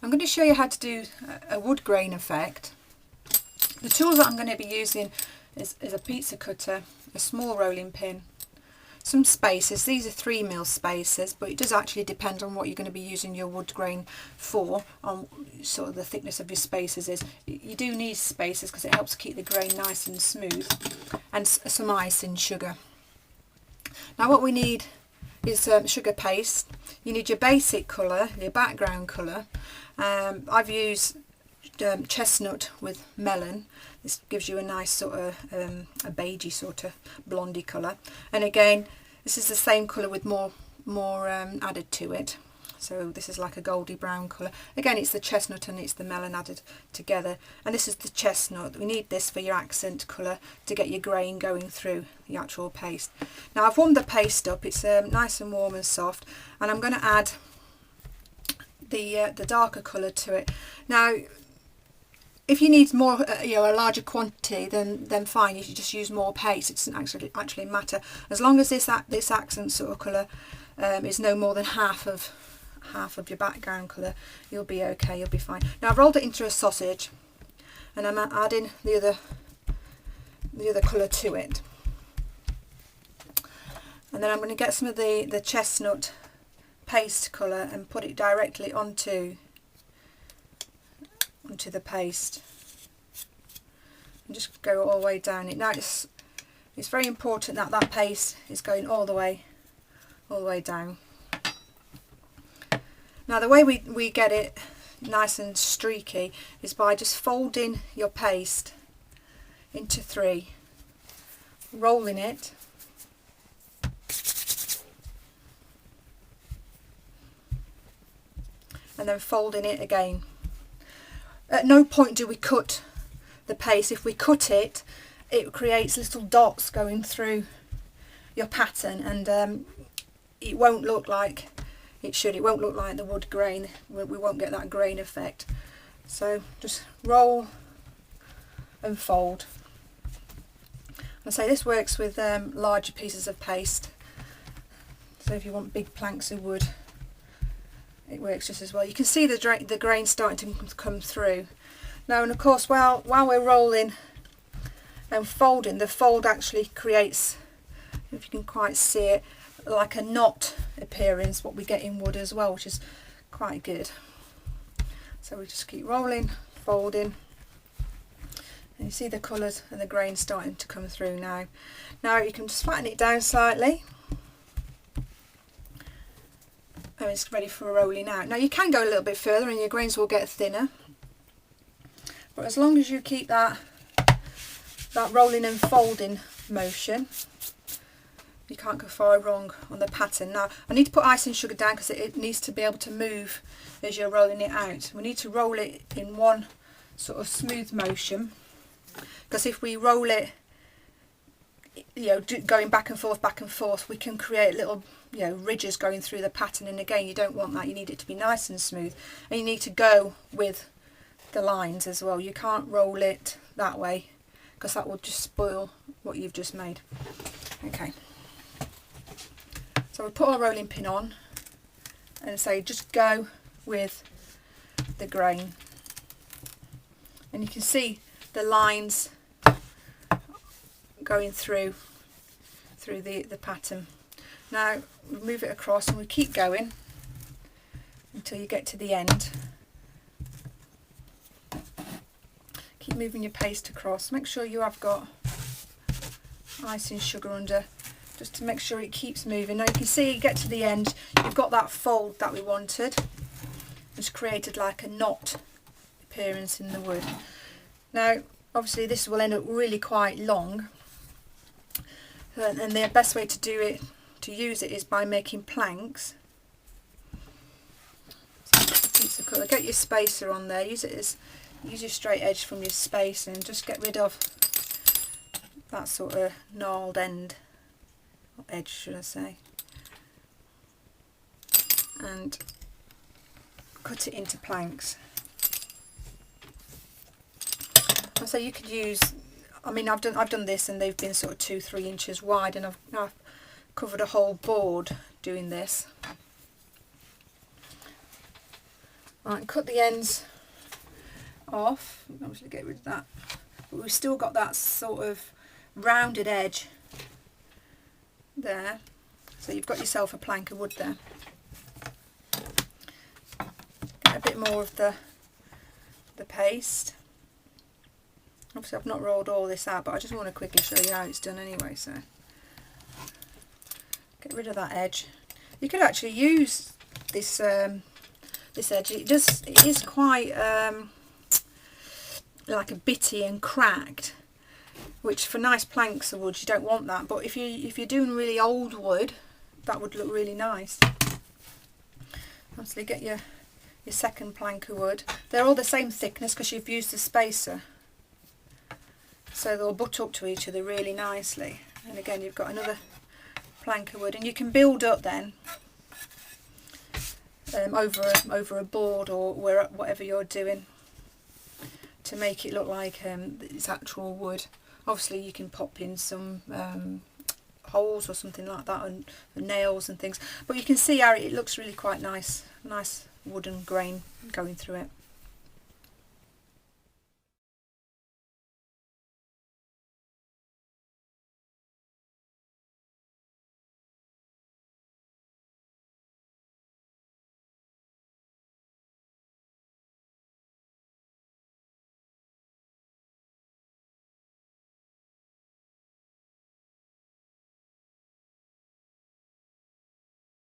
I'm going to show you how to do a wood grain effect. The tools that I'm going to be using is a pizza cutter, a small rolling pin, some spacers. These are 3mm spacers, but it does actually depend on what you're going to be using your wood grain for, on sort of the thickness of your spacers is. You do need spacers because it helps keep the grain nice and smooth, and some icing sugar. Now what we need is sugar paste. You need your basic colour, your background colour. I've used chestnut with melon. This gives you a nice sort of a beigey sort of blondie colour, and again this is the same colour with more added to it, so this is like a goldy brown colour. Again, it's the chestnut and it's the melon added together, and this is the chestnut. We need this for your accent colour to get your grain going through the actual paste. Now I've warmed the paste up, it's nice and warm and soft, and I'm going to add the darker colour to it. Now if you need more, a larger quantity, then fine. You should just use more paste. It doesn't actually matter, as long as this accent sort of colour is no more than half of your background colour. You'll be okay. You'll be fine. Now I've rolled it into a sausage, and I'm adding the other colour to it, and then I'm going to get some of the chestnut paste colour and put it directly onto the paste, and just go all the way down it. Now it's very important that that paste is going all the way down. Now the way we get it nice and streaky is by just folding your paste into 3, rolling it, and then folding it again. At no point do we cut the paste. If we cut it, it creates little dots going through your pattern, and it won't look like it should. It won't look like the wood grain. We won't get that grain effect. So just roll and fold. I say this works with larger pieces of paste. So if you want big planks of wood, it works just as well. You can see the grain starting to come through now, and of course while we're rolling and folding, the fold actually creates, if you can quite see it, like a knot appearance, what we get in wood as well, which is quite good. So we just keep rolling, folding, and you see the colours and the grain starting to come through now. Now you can just flatten it down slightly, and it's ready for rolling out. Now you can go a little bit further and your grains will get thinner, but as long as you keep that rolling and folding motion, you can't go far wrong on the pattern. Now I need to put icing sugar down because it needs to be able to move as you're rolling it out. We need to roll it in one sort of smooth motion, because if we roll it, going back and forth, we can create little ridges going through the pattern, and again you don't want that. You need it to be nice and smooth, and you need to go with the lines as well. You can't roll it that way because that will just spoil what you've just made. Okay, so we put our rolling pin on and say just go with the grain, and you can see the lines going through the pattern. Now we move it across and we keep going until you get to the end. Keep moving your paste across. Make sure you have got icing sugar under, just to make sure it keeps moving. Now you can see you get to the end, you've got that fold that we wanted. It's created like a knot appearance in the wood. Now obviously this will end up really quite long, and the best way to use it is by making planks. Piece of colour. Get your spacer on there. Use your straight edge from your spacer, and just get rid of that sort of gnarled end, or edge should I say, and cut it into planks. So you could use, I mean I've done this and they've been sort of 2-3 inches wide, and I've covered a whole board doing this. Right, cut the ends off. Obviously get rid of that, but we've still got that sort of rounded edge there. So you've got yourself a plank of wood there. Get a bit more of the paste. Obviously I've not rolled all this out, but I just want to quickly show you how it's done anyway. So get rid of that edge. You could actually use this this edge. It is quite like a bitty and cracked, which for nice planks of wood you don't want that. But if you're doing really old wood, that would look really nice. Obviously get your second plank of wood. They're all the same thickness because you've used the spacer, so they'll butt up to each other really nicely. And again, you've got another plank of wood, and you can build up then over a board or whatever you're doing to make it look like it's actual wood. Obviously you can pop in some holes or something like that, and nails and things, but you can see how it looks really quite nice wooden grain going through it.